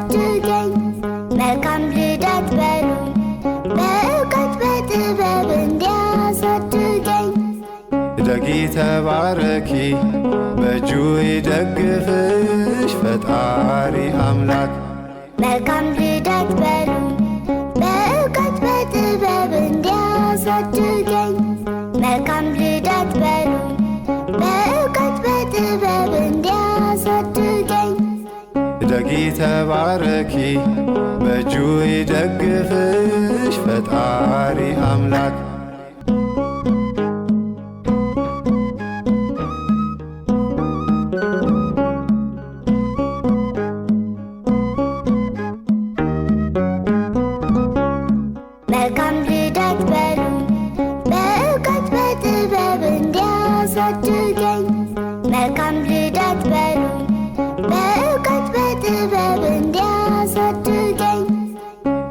እንዲያሳድገኝ መልካም ልደት በሉኝ በእውቀት በጥበብ እንዲያሳድገኝ። እደጊ ተባረኪ በእጁ ይደግፍሽ ፈጣሪ አምላክ። መልካም ልደት በሉኝ በእውቀት በጥበብ እንዲያሳድገኝ መልካም ልደት በሉኝ በእውቀት በጥበብ እንዲያሳድገኝ። እደጊ ተባረኪ በእጁ ይደግፍሽ ፈጣሪ አምላክ። መልካም ልደት በሉኝ በእውቀት በጥበብ እንዲያሳድገኝ መልካም ልደት በሉኝ በእውቀት በጥበብ እንዲያሳድገኝ።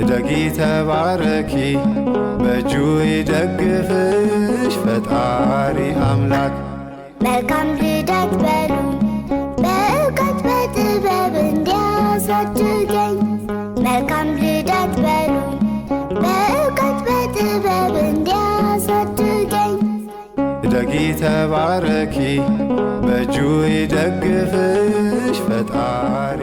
እደጊ ተባረኪ በእጁ ይደግፍሽ ፈጣሪ አምላክ። መልካም ልደት በሉኝ በእውቀት በጥበብ እንዲያሳድገኝ መልካም ልደት በሉኝ በእውቀት በጥበብ እንዲያሳድገኝ። እደጊ ተባረኪ በእጁ ይደግፍሽ ፈጣሪ